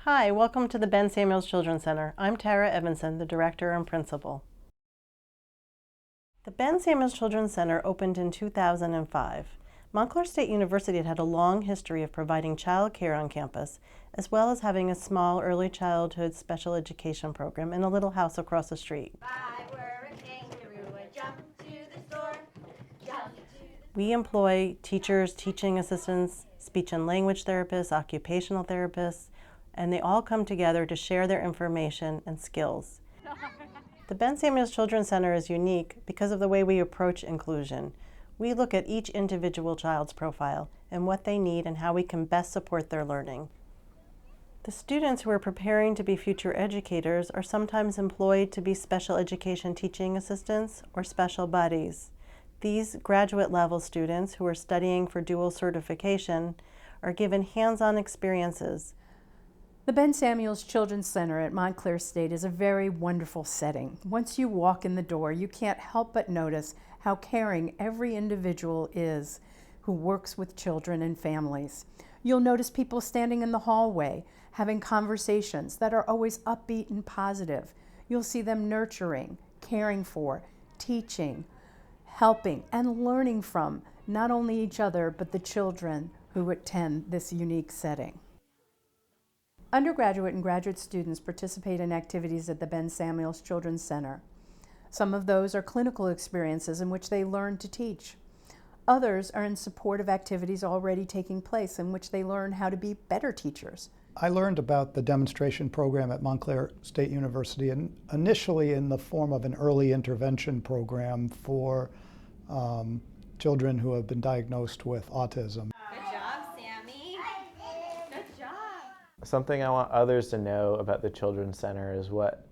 Hi, welcome to the Ben Samuels Children's Center. I'm Tara Evanson, the director and principal. The Ben Samuels Children's Center opened in 2005. Montclair State University had a long history of providing child care on campus, as well as having a small early childhood special education program in a little house across the street. If I were a kangaroo, I'd jump to the store. We employ teachers, teaching assistants, speech and language therapists, occupational therapists, and they all come together to share their information and skills. The Ben Samuels Children's Center is unique because of the way we approach inclusion. We look at each individual child's profile and what they need and how we can best support their learning. The students who are preparing to be future educators are sometimes employed to be special education teaching assistants or special buddies. These graduate level students who are studying for dual certification are given hands-on experiences. The Ben Samuels Children's Center at Montclair State is a very wonderful setting. Once you walk in the door, you can't help but notice how caring every individual is who works with children and families. You'll notice people standing in the hallway, having conversations that are always upbeat and positive. You'll see them nurturing, caring for, teaching, helping, and learning from not only each other, but the children who attend this unique setting. Undergraduate and graduate students participate in activities at the Ben Samuels Children's Center. Some of those are clinical experiences in which they learn to teach. Others are in support of activities already taking place in which they learn how to be better teachers. I learned about the demonstration program at Montclair State University, and initially in the form of an early intervention program for children who have been diagnosed with autism. Good job, Sammy. Good job. Something I want others to know about the Children's Center is what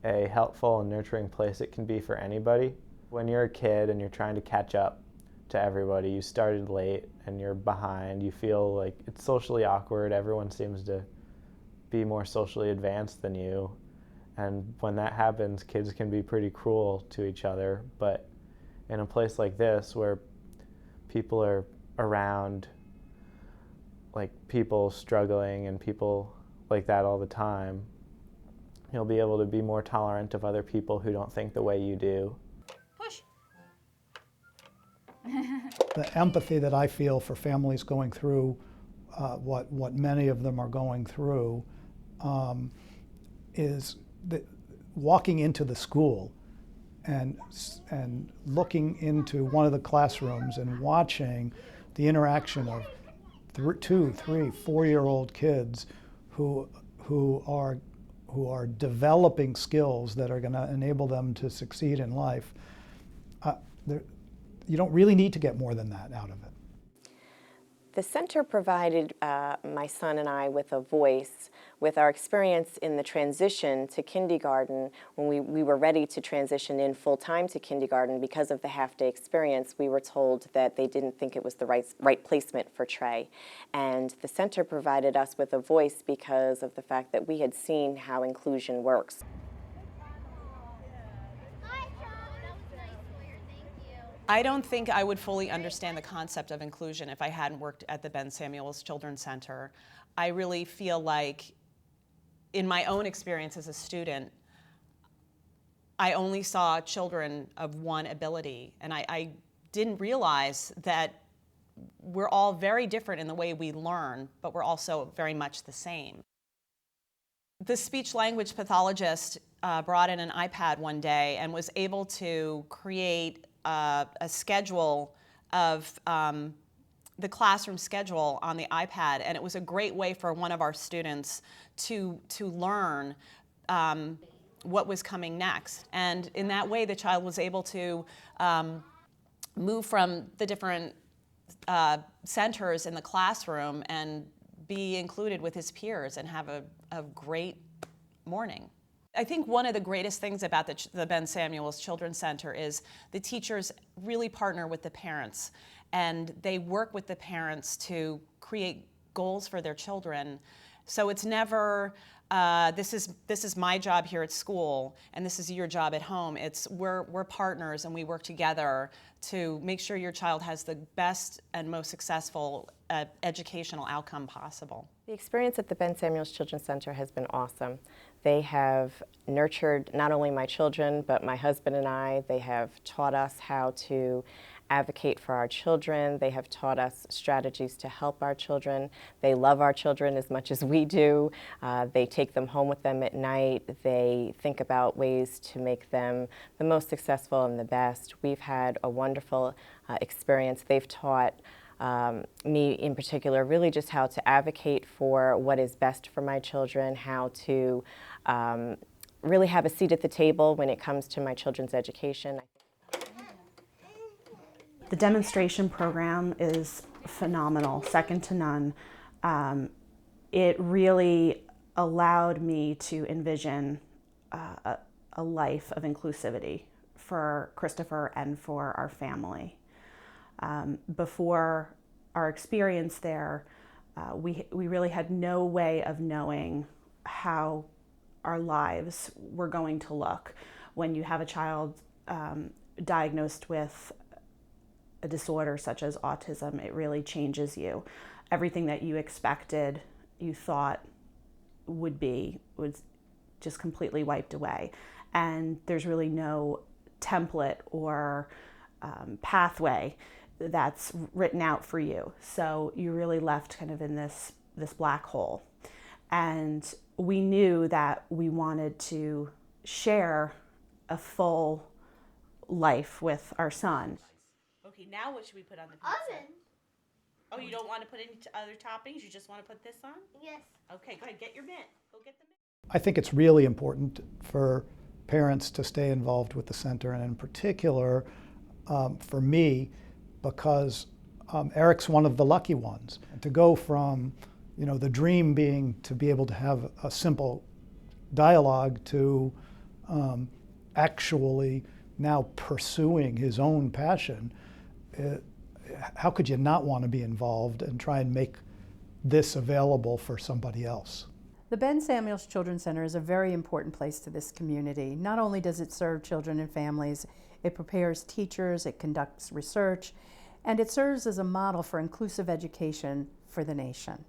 a helpful and nurturing place it can be for anybody. When you're a kid and you're trying to catch up to everybody, you started late and you're behind, you feel like it's socially awkward, everyone seems to be more socially advanced than you. And when that happens, kids can be pretty cruel to each other. But in a place like this where people are around, like people struggling and people like that all the time, you'll be able to be more tolerant of other people who don't think the way you do. Push. The empathy that I feel for families going through what many of them are going through is walking into the school and looking into one of the classrooms and watching the interaction of 2, 3, 4-year-old kids who are developing skills that are going to enable them to succeed in life. You don't really need to get more than that out of it. The center provided my son and I with a voice with our experience in the transition to kindergarten. When we were ready to transition in full-time to kindergarten, because of the half-day experience, we were told that they didn't think it was the right placement for Trey. And the center provided us with a voice because of the fact that we had seen how inclusion works. I don't think I would fully understand the concept of inclusion if I hadn't worked at the Ben Samuels Children's Center. I really feel like, in my own experience as a student, I only saw children of one ability, and I didn't realize that we're all very different in the way we learn, but we're also very much the same. The speech-language pathologist brought in an iPad one day and was able to create a schedule of the classroom schedule on the iPad, and it was a great way for one of our students to learn what was coming next. And in that way, the child was able to move from the different centers in the classroom and be included with his peers and have a great morning. I think one of the greatest things about the Ben Samuels Children's Center is the teachers really partner with the parents, and they work with the parents to create goals for their children So it's never, this is my job here at school, and this is your job at home. It's we're partners, and we work together to make sure your child has the best and most successful educational outcome possible. The experience at the Ben Samuels Children's Center has been awesome. They have nurtured not only my children, but my husband and I. They have taught us how to advocate for our children. They have taught us strategies to help our children. They love our children as much as we do. They take them home with them at night. They think about ways to make them the most successful and the best. We've had a wonderful experience. They've taught me in particular really just how to advocate for what is best for my children, how to really have a seat at the table when it comes to my children's education. The demonstration program is phenomenal, second to none. It really allowed me to envision a life of inclusivity for Christopher and for our family. Before our experience there, we really had no way of knowing how our lives were going to look when you have a child diagnosed with a disorder such as autism. It really changes you. Everything that you expected, you thought was just completely wiped away. And there's really no template or pathway that's written out for you. So you're really left kind of in this black hole. And we knew that we wanted to share a full life with our son. Okay, now what should we put on the pizza? Oven. Oh, you don't want to put any other toppings? You just want to put this on? Yes. Okay, go ahead, get your mitt. Go get the mitt. I think it's really important for parents to stay involved with the center, and in particular for me, because Eric's one of the lucky ones. To go from, the dream being to be able to have a simple dialogue to actually now pursuing his own passion, how could you not want to be involved and try and make this available for somebody else? The Ben Samuels Children's Center is a very important place to this community. Not only does it serve children and families, it prepares teachers, it conducts research, and it serves as a model for inclusive education for the nation.